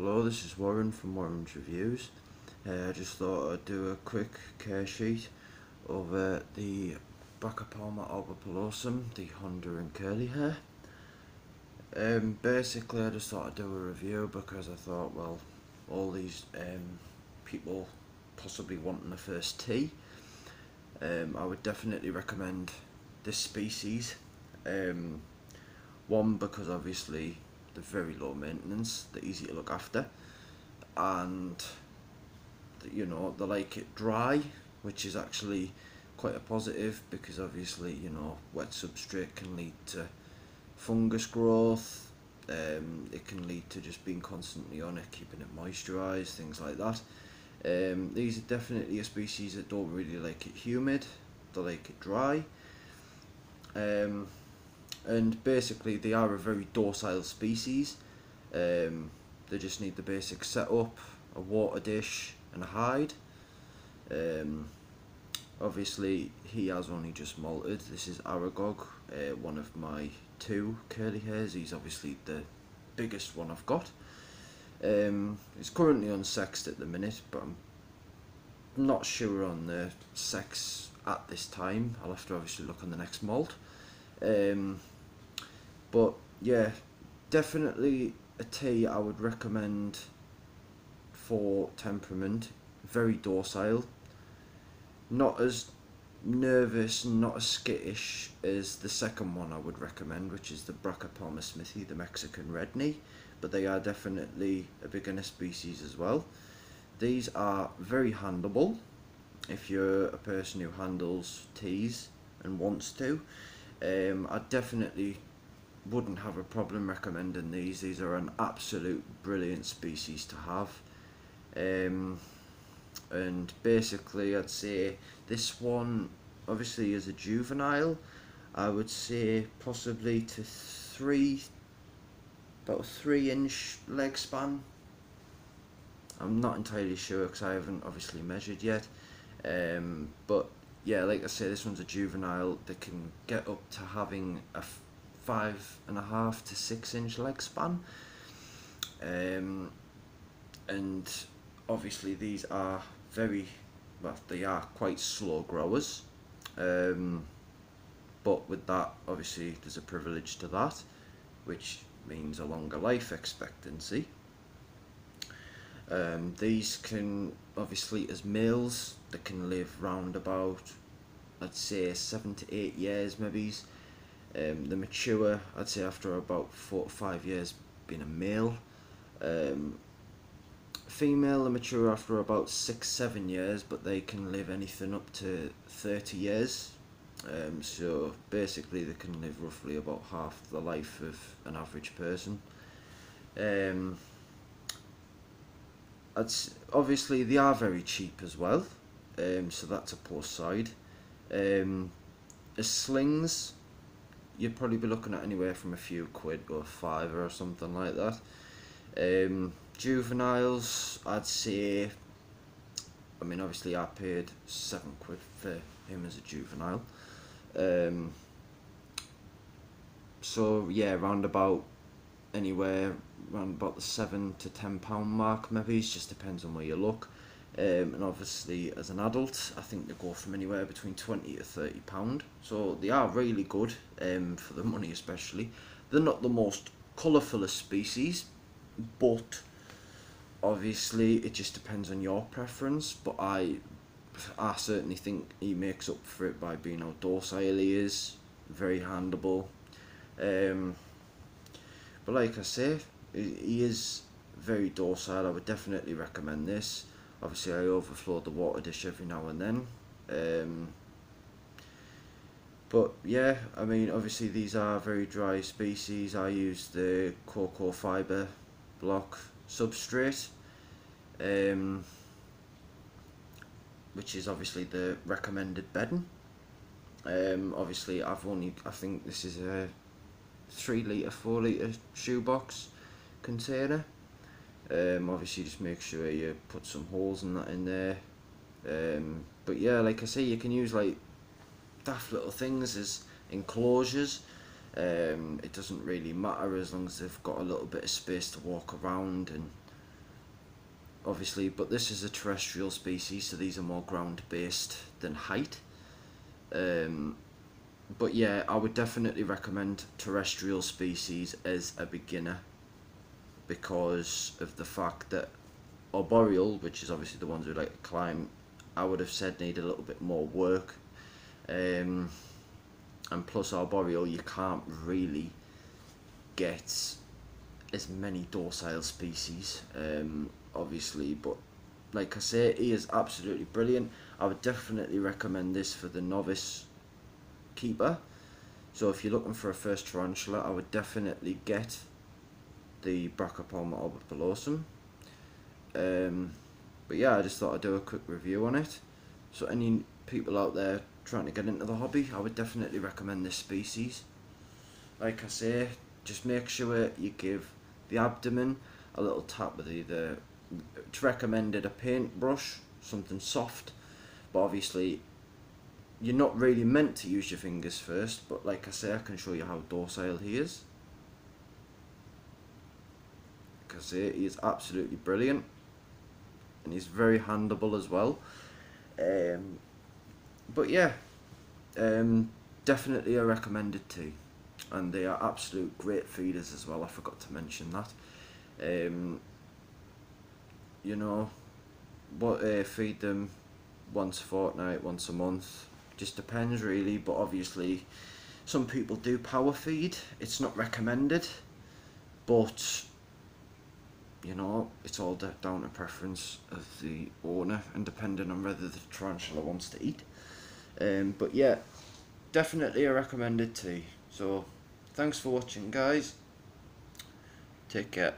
Hello, this is Warren from Warren's Reviews. I just thought I'd do a quick care sheet over the Brachypelma Albopilosum, the Honda and curly hair. Basically I just thought I'd do a review because I thought, well, all these people possibly wanting a first tea, I would definitely recommend this species. One, because obviously they're very low maintenance, they're easy to look after, and you know, they like it dry, which is actually quite a positive, because obviously, you know, wet substrate can lead to fungus growth. It can lead to just being constantly on it, keeping it moisturised, things like that. These are definitely a species that don't really like it humid, they like it dry. And basically they are a very docile species. They just need the basic setup, a water dish and a hide. Obviously he has only just molted. This is Aragog, one of my two curly hairs. He's obviously the biggest one I've got. He's currently unsexed at the minute, but I'm not sure on the sex at this time. I'll have to obviously look on the next molt. But yeah, definitely a tea I would recommend for temperament. Very docile, not as nervous, not as skittish as the second one I would recommend, which is the Brachypelma smithi, the Mexican red knee, but they are definitely a beginner species as well. These are very handleable if you're a person who handles teas and wants to. I definitely wouldn't have a problem recommending these. These are an absolute brilliant species to have. And basically I'd say this one obviously is a juvenile. I would say possibly to about a 3-inch leg span. I'm not entirely sure because I haven't obviously measured yet. But yeah, like I say, this one's a juvenile. They can get up to having a 5.5 to 6-inch leg span. And obviously these are they are quite slow growers. But with that, obviously there's a privilege to that, which means a longer life expectancy. These can, obviously as males, they can live round about, I'd say 7 to 8 years maybe. They mature, I'd say, after about 4 to 5 years being a male. Female, they mature after about 6-7 years, but they can live anything up to 30 years. So basically they can live roughly about half the life of an average person. Obviously they are very cheap as well, so that's a plus side. As slings, you'd probably be looking at anywhere from a few quid to a fiver or something like that. Juveniles, I'd say, I mean obviously I paid 7 quid for him as a juvenile. So yeah, anywhere around about the £7 to £10 mark maybe. It just depends on where you look. And obviously as an adult, I think they go from anywhere between £20 to £30. So they are really good, for the money especially. They're not the most colourful of species, but obviously it just depends on your preference. But I certainly think he makes up for it by being how docile he is, very handleable. But like I say, he is very docile. I would definitely recommend this. Obviously I overflow the water dish every now and then. But yeah, I mean obviously these are very dry species. I use the cocoa fibre block substrate, which is obviously the recommended bedding. Obviously I think this is a 3 litre, 4 litre shoebox container. Obviously just make sure you put some holes in that in there. But yeah, like I say, you can use like daft little things as enclosures. It doesn't really matter as long as they've got a little bit of space to walk around, and obviously, but this is a terrestrial species, so these are more ground based than height. But yeah, I would definitely recommend terrestrial species as a beginner because of the fact that arboreal, which is obviously the ones who like to climb, I would have said need a little bit more work. And plus arboreal, you can't really get as many docile species, obviously, but like I say, he is absolutely brilliant. I would definitely recommend this for the novice keeper. So if you're looking for a first tarantula, I would definitely get the Brachypelma Albopilosum. But yeah, I just thought I'd do a quick review on it. So any people out there trying to get into the hobby, I would definitely recommend this species. Like I say, just make sure you give the abdomen a little tap with either, it's recommended a paintbrush, something soft, but obviously you're not really meant to use your fingers first, but like I say, I can show you how docile he is. Like I say, he is absolutely brilliant, and he's very handleable as well. But yeah, definitely a recommended tea, and they are absolute great feeders as well. I forgot to mention that. You know, feed them once a fortnight, once a month, just depends really, but obviously some people do power feed. It's not recommended, but you know, it's all down to preference of the owner and depending on whether the tarantula wants to eat. But yeah, definitely a recommended tea. So thanks for watching, guys. Take care.